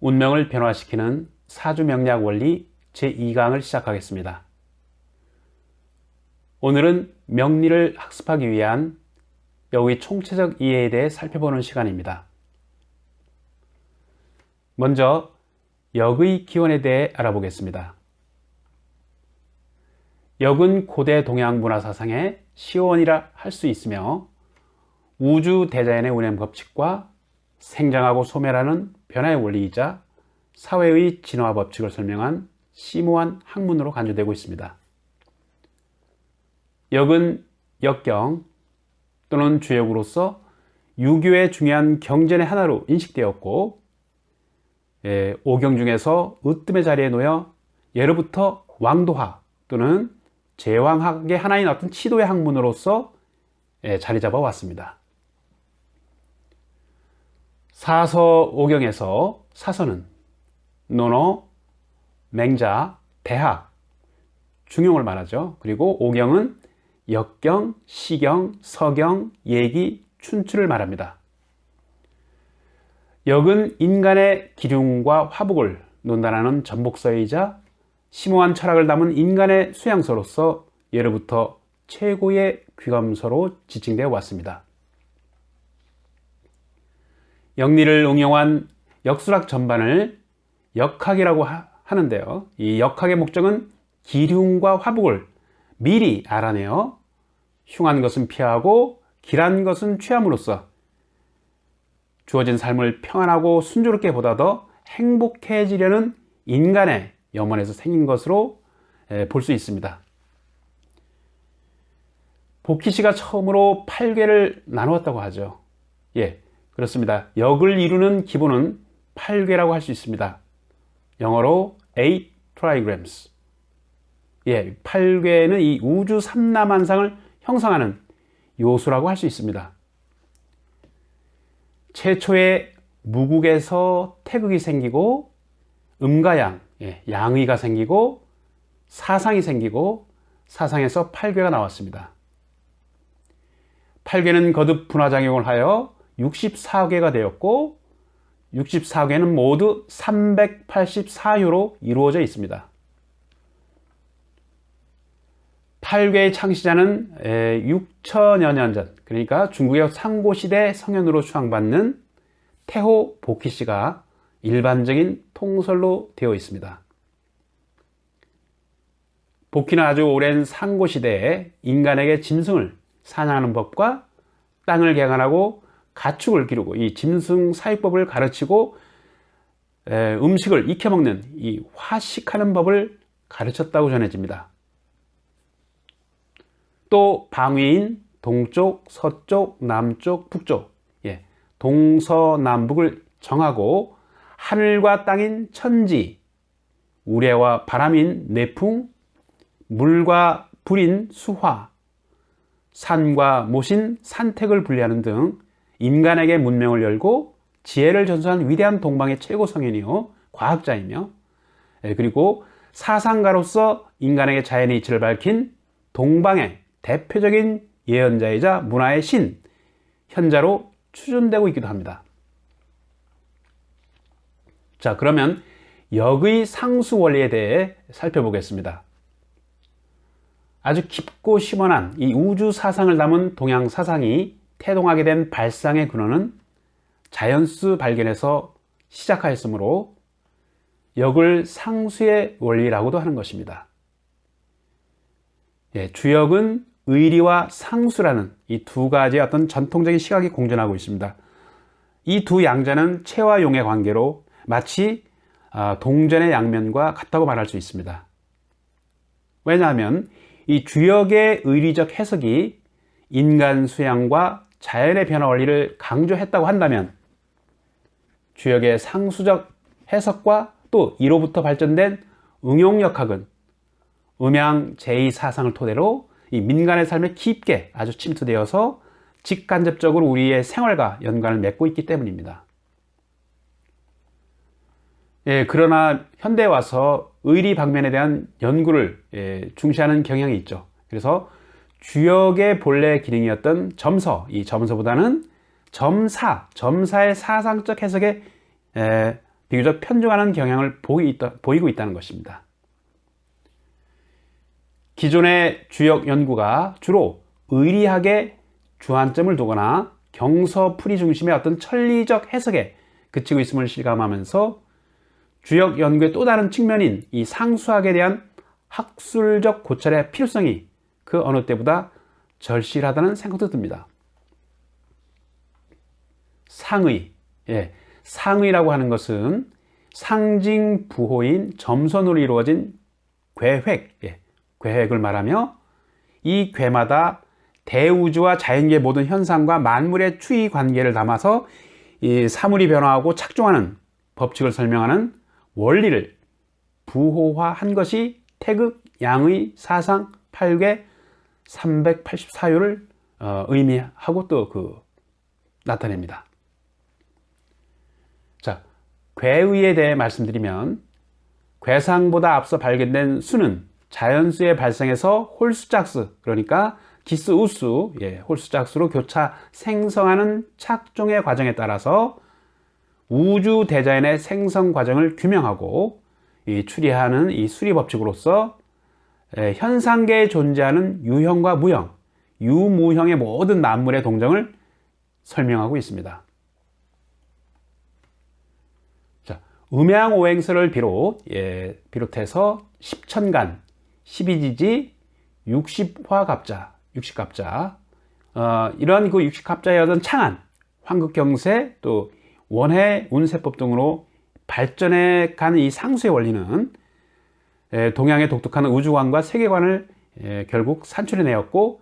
운명을 변화시키는 사주명리학 원리 제2강을 시작하겠습니다. 오늘은 명리를 학습하기 위한 여의 총체적 이해에 대해 살펴보는 시간입니다. 먼저 역의 기원에 대해 알아보겠습니다. 역은 고대 동양 문화 사상의 시원이라 할 수 있으며 우주 대자연의 운행 법칙과 생장하고 소멸하는 변화의 원리이자 사회의 진화 법칙을 설명한 심오한 학문으로 간주되고 있습니다. 역은 역경 또는 주역으로서 유교의 중요한 경전의 하나로 인식되었고, 오경 중에서 으뜸의 자리에 놓여 예로부터 왕도학 또는 제왕학의 하나인 어떤 치도의 학문으로서 자리 잡아 왔습니다. 사서 오경에서 사서는 논어, 맹자, 대학, 중용을 말하죠. 그리고 오경은 역경, 시경, 서경, 예기, 춘추를 말합니다. 역은 인간의 기륭과 화복을 논단하는 전복서이자 심오한 철학을 담은 인간의 수양서로서 예로부터 최고의 귀감서로 지칭되어 왔습니다. 역리를 응용한 역술학 전반을 역학이라고 하는데요. 이 역학의 목적은 기륭과 화복을 미리 알아내어 흉한 것은 피하고 길한 것은 취함으로써 주어진 삶을 평안하고 순조롭게 보다 더 행복해지려는 인간의 염원에서 생긴 것으로 볼 수 있습니다. 복희씨가 처음으로 8궤를 나누었다고 하죠. 그렇습니다. 역을 이루는 기본은 8궤라고 할 수 있습니다. 영어로 8 trigrams. 8궤는 이 우주 삼라만상을 형성하는 요소라고 할 수 있습니다. 최초의 무국에서 태극이 생기고 음과 양의가 생기고 사상이 생기고 사상에서 8궤가 나왔습니다. 8궤는 거듭 분화작용을 하여 64궤가 되었고 64궤는 모두 384효로 이루어져 있습니다. 8궤의 창시자는 6천여 년 전, 그러니까 중국의 상고시대 성현으로 추앙받는 태호 복희씨가 일반적인 통설로 되어 있습니다. 복희는 아주 오랜 상고시대에 인간에게 짐승을 사냥하는 법과 땅을 개간하고 가축을 기르고 이 짐승 사육법을 가르치고 음식을 익혀먹는 이 화식하는 법을 가르쳤다고 전해집니다. 또 방위인 동쪽, 서쪽, 남쪽, 북쪽, 동서남북을 정하고 하늘과 땅인 천지, 우레와 바람인 내풍, 물과 불인 수화, 산과 못인 산택을 분리하는 등 인간에게 문명을 열고 지혜를 전수한 위대한 동방의 최고 성인이요 과학자이며, 그리고 사상가로서 인간에게 자연의 이치를 밝힌 동방의 대표적인 예언자이자 문화의 신, 현자로 추존되고 있기도 합니다. 자, 그러면 역의 상수 원리에 대해 살펴보겠습니다. 아주 깊고 심원한 이 우주 사상을 담은 동양 사상이 태동하게 된 발상의 근원은 자연수 발견에서 시작하였으므로 역을 상수의 원리라고도 하는 것입니다. 주역은 의리와 상수라는 이 두 가지의 어떤 전통적인 시각이 공존하고 있습니다. 이 두 양자는 채와 용의 관계로 마치 동전의 양면과 같다고 말할 수 있습니다. 왜냐하면 이 주역의 의리적 해석이 인간 수양과 자연의 변화 원리를 강조했다고 한다면, 주역의 상수적 해석과 또 이로부터 발전된 응용역학은 음양 제2사상을 토대로 이 민간의 삶에 깊게 아주 침투되어서 직간접적으로 우리의 생활과 연관을 맺고 있기 때문입니다. 그러나 현대에 와서 의리 방면에 대한 연구를 중시하는 경향이 있죠. 그래서 주역의 본래 기능이었던 점서, 이 점서보다는 점사의 사상적 해석에 비교적 편중하는 경향을 보이고 있다는 것입니다. 기존의 주역 연구가 주로 의리학에 주안점을 두거나 경서풀이 중심의 어떤 천리적 해석에 그치고 있음을 실감하면서 주역 연구의 또 다른 측면인 이 상수학에 대한 학술적 고찰의 필요성이 그 어느 때보다 절실하다는 생각도 듭니다. 상의, 상의라고 하는 것은 상징 부호인 점선으로 이루어진 괴획, 괴획을 말하며 이 괴마다 대우주와 자연계의 모든 현상과 만물의 추이 관계를 담아서 이 사물이 변화하고 착종하는 법칙을 설명하는 원리를 부호화한 것이 태극, 양의, 사상, 팔괴, 384요를 의미하고 또 나타냅니다. 자, 괴의에 대해 말씀드리면 괴상보다 앞서 발견된 수는 자연수의 발생에서 홀수짝수, 그러니까 기스 우수, 홀수짝수로 교차 생성하는 착종의 과정에 따라서 우주 대자연의 생성 과정을 규명하고 추리하는 이 수리 법칙으로서 현상계에 존재하는 유형과 무형, 유무형의 모든 만물의 동정을 설명하고 있습니다. 자, 음양오행설을 비롯해서 십천간, 12지지, 60화갑자, 60갑자, 이런 그 60갑자의 어떤 창안, 황극경세, 또 원해, 운세법 등으로 발전해 간 이 상수의 원리는 동양의 독특한 우주관과 세계관을 결국 산출해내었고,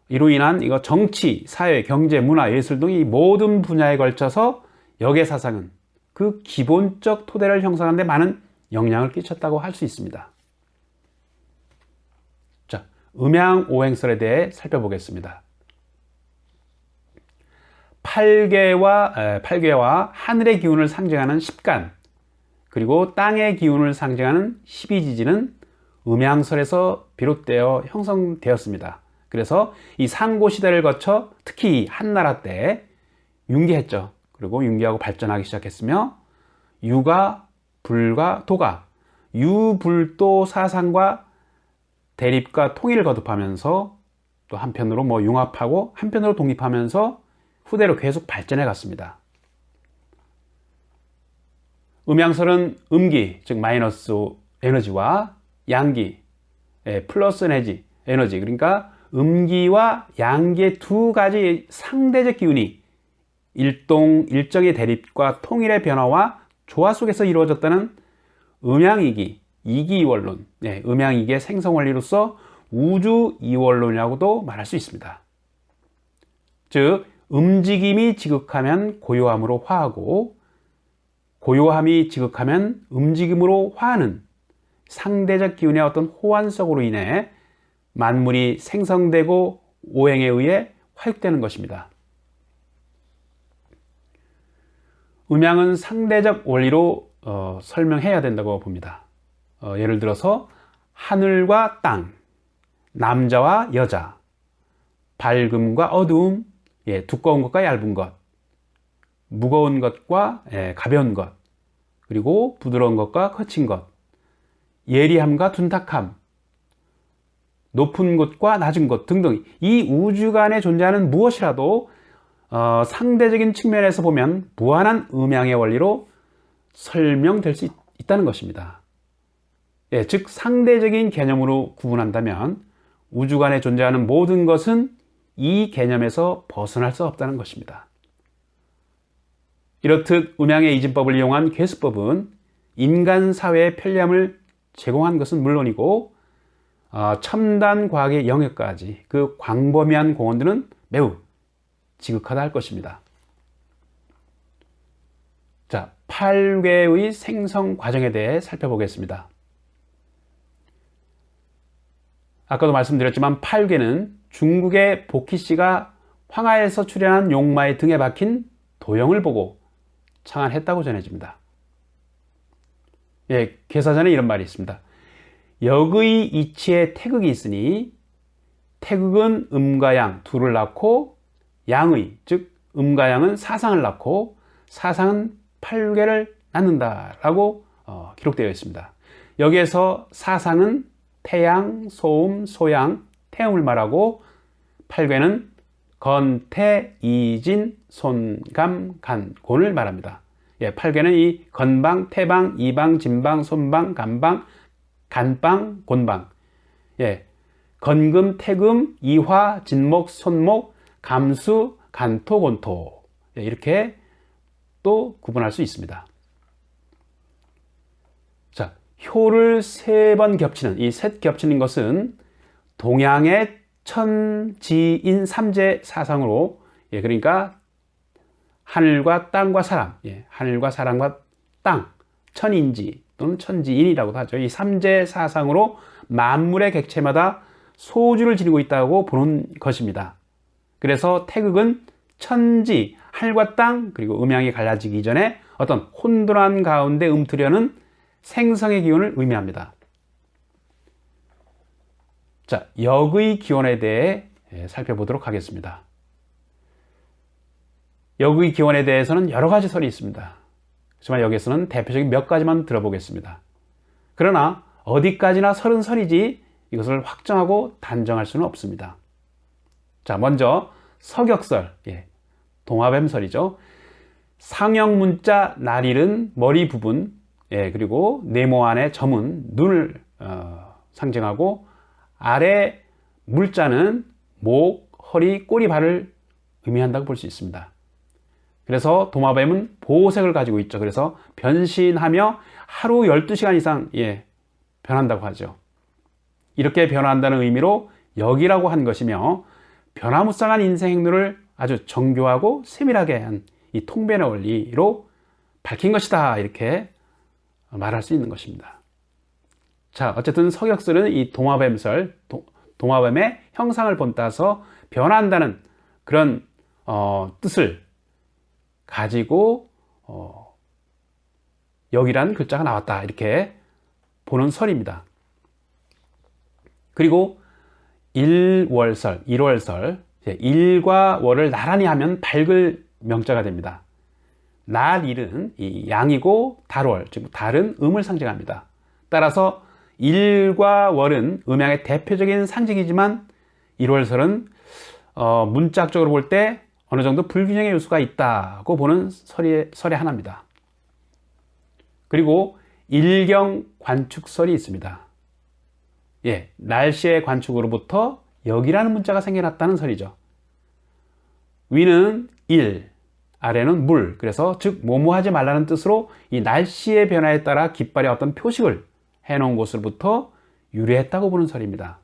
이로 인한 정치, 사회, 경제, 문화, 예술 등 이 모든 분야에 걸쳐서 역의 사상은 그 기본적 토대를 형성하는 데 많은 영향을 끼쳤다고 할 수 있습니다. 자, 음양오행설에 대해 살펴보겠습니다. 팔괴와 하늘의 기운을 상징하는 십간, 그리고 땅의 기운을 상징하는 12지지는 음양설에서 비롯되어 형성되었습니다. 그래서 이 상고시대를 거쳐 특히 한나라 때 융기했죠. 그리고 융기하고 발전하기 시작했으며 유가, 불과, 도가 유불도 사상과 대립과 통일을 거듭하면서 또 한편으로 융합하고 한편으로 독립하면서 후대로 계속 발전해 갔습니다. 음양설은 음기, 즉 마이너스 에너지와 양기, 플러스 에너지, 그러니까 음기와 양기의 두 가지 상대적 기운이 일정의 대립과 통일의 변화와 조화 속에서 이루어졌다는 음양이기, 이기이원론, 음양이기의 생성원리로서 우주이원론이라고도 말할 수 있습니다. 즉, 움직임이 지극하면 고요함으로 화하고 고요함이 지극하면 움직임으로 화하는 상대적 기운의 어떤 호환성으로 인해 만물이 생성되고 오행에 의해 화육되는 것입니다. 음양은 상대적 원리로 설명해야 된다고 봅니다. 예를 들어서 하늘과 땅, 남자와 여자, 밝음과 어두움, 두꺼운 것과 얇은 것, 무거운 것과 가벼운 것, 그리고 부드러운 것과 거친 것, 예리함과 둔탁함, 높은 곳과 낮은 곳 등등 이 우주간에 존재하는 무엇이라도 상대적인 측면에서 보면 무한한 음양의 원리로 설명될 수 있다는 것입니다. 즉 상대적인 개념으로 구분한다면 우주간에 존재하는 모든 것은 이 개념에서 벗어날 수 없다는 것입니다. 이렇듯 음양의 이진법을 이용한 괴수법은 인간 사회의 편리함을 제공한 것은 물론이고 첨단 과학의 영역까지 그 광범위한 공헌들은 매우 지극하다 할 것입니다. 자, 팔괴의 생성 과정에 대해 살펴보겠습니다. 아까도 말씀드렸지만 팔괴는 중국의 복희씨가 황하에서 출현한 용마의 등에 박힌 도형을 보고 창안했다고 전해집니다. 괴사전에 이런 말이 있습니다. 역의 이치에 태극이 있으니 태극은 음과 양 둘을 낳고 양의, 즉 음과 양은 사상을 낳고 사상은 팔괴를 낳는다라고 기록되어 있습니다. 여기에서 사상은 태양, 소음, 소양, 태음을 말하고 팔괘는 건태, 이진, 손, 감, 간, 곤을 말합니다. 예, 팔괘는 이 건방, 태방, 이방, 진방, 손방, 간방, 간방, 곤방. 예, 건금, 태금, 이화, 진목, 손목, 감수, 간토, 곤토. 예, 이렇게 또 구분할 수 있습니다. 자, 효를 3번 겹치는, 이 셋 겹치는 것은 동양의 천지인 삼재 사상으로, 예, 그러니까 하늘과 땅과 사람, 예, 하늘과 사람과 땅, 천인지 또는 천지인이라고도 하죠. 이 삼재 사상으로 만물의 객체마다 소주를 지니고 있다고 보는 것입니다. 그래서 태극은 천지, 하늘과 땅, 그리고 음양이 갈라지기 이전에 어떤 혼돈한 가운데 움트려는 생성의 기운을 의미합니다. 자, 역의 기원에 대해 살펴보도록 하겠습니다. 역의 기원에 대해서는 여러 가지 설이 있습니다. 하지만 여기에서는 대표적인 몇 가지만 들어보겠습니다. 그러나 어디까지나 설은 설이지 이것을 확정하고 단정할 수는 없습니다. 자, 먼저 서격설, 예, 동화뱀설이죠. 상형문자 날일은 머리 부분, 예, 그리고 네모 안의 점은 눈을 상징하고 아래 물자는 목, 허리, 꼬리, 발을 의미한다고 볼 수 있습니다. 그래서 도마뱀은 보호색을 가지고 있죠. 그래서 변신하며 하루 12시간 이상, 예, 변한다고 하죠. 이렇게 변한다는 의미로 역이라고 한 것이며 변화무쌍한 인생 행로를 아주 정교하고 세밀하게 한 이 통변의 원리로 밝힌 것이다, 이렇게 말할 수 있는 것입니다. 자, 어쨌든 서격설은 이 도마뱀설, 도마뱀의 형상을 본따서 변한다는 그런 뜻을 가지고 역이라는 글자가 나왔다, 이렇게 보는 설입니다. 그리고 일월설, 일월설, 일과 월을 나란히 하면 밝을 명자가 됩니다. 날일은 이 양이고 달월, 즉 달은 음을 상징합니다. 따라서 일과 월은 음양의 대표적인 상징이지만 일월설은 문짝적으로 볼 때 어느 정도 불균형의 요소가 있다고 보는 설의 하나입니다. 그리고 일경 관축설이 있습니다. 예, 날씨의 관축으로부터 역이라는 문자가 생겨났다는 설이죠. 위는 일, 아래는 물, 그래서 즉 뭐뭐하지 말라는 뜻으로 이 날씨의 변화에 따라 깃발의 어떤 표식을 해놓은 곳으로부터 유래했다고 보는 설입니다.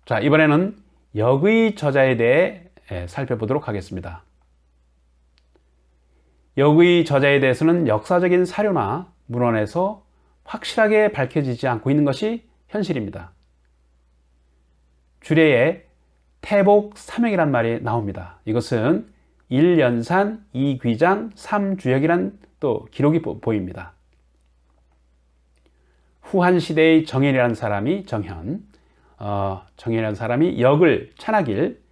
자, 이번에는 역의 저자에 대해 살펴보도록 하겠습니다. 역의 저자에 대해서는 역사적인 사료나 문헌에서 확실하게 밝혀지지 않고 있는 것이 현실입니다. 주례에 태복 삼형이란 말이 나옵니다. 이것은 1연산, 2귀장, 3주역이란 또 기록이 보입니다. 후한 시대의 정현이라는 사람이 정현이라는 사람이 역을 찬하길,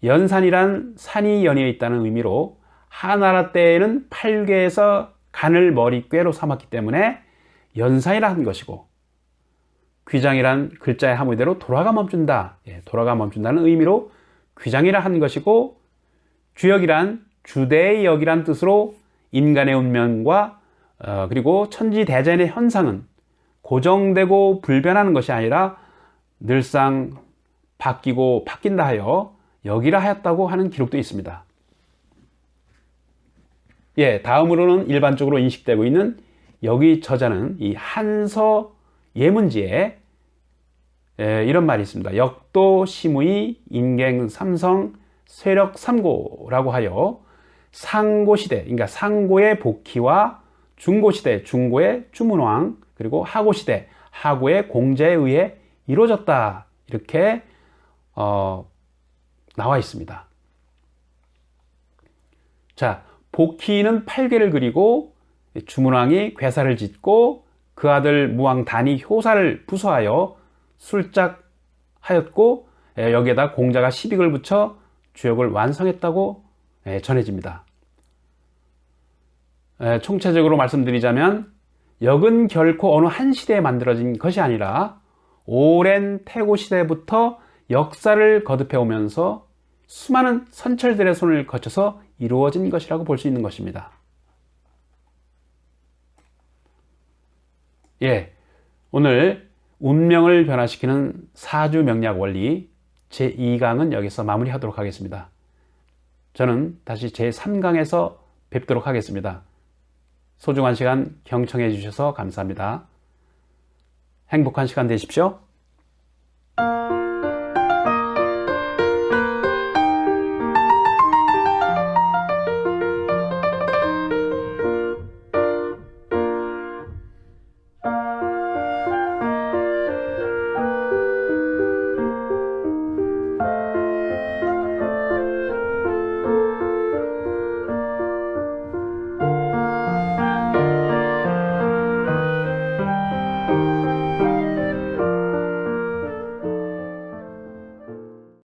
연산이란 산이 연이어 있다는 의미로 하나라 때에는 팔괘에서 간을 머리꾀로 삼았기 때문에 연산이라 한 것이고, 귀장이란 글자의 함의대로 돌아가 멈춘다, 예, 돌아가 멈춘다는 의미로 귀장이라 한 것이고, 주역이란 주대의 역이란 뜻으로 인간의 운명과 그리고 천지대전의 현상은 고정되고 불변하는 것이 아니라 늘상 바뀌고 바뀐다 하여 역이라 하였다고 하는 기록도 있습니다. 예, 다음으로는 일반적으로 인식되고 있는 역의 저자는 이 한서 예문지에 이런 말이 있습니다. 역도 심의 인갱 삼성 세력 삼고라고 하여 상고시대, 그러니까 상고의 복희와 중고시대, 중고의 주문왕, 그리고 하고시대, 하고의 공제에 의해 이루어졌다, 이렇게 나와 있습니다. 자, 복희는 팔괘를 그리고 주문왕이 괴사를 짓고 그 아들 무왕단이 효사를 부수하여 술작하였고, 여기에다 공자가 시빅을 붙여 주역을 완성했다고 전해집니다. 총체적으로 말씀드리자면 역은 결코 어느 한 시대에 만들어진 것이 아니라 오랜 태고 시대부터 역사를 거듭해 오면서 수많은 선철들의 손을 거쳐서 이루어진 것이라고 볼 수 있는 것입니다. 오늘 운명을 변화시키는 사주 명리학 원리 제2강은 여기서 마무리하도록 하겠습니다. 저는 다시 제3강에서 뵙도록 하겠습니다. 소중한 시간 경청해 주셔서 감사합니다. 행복한 시간 되십시오.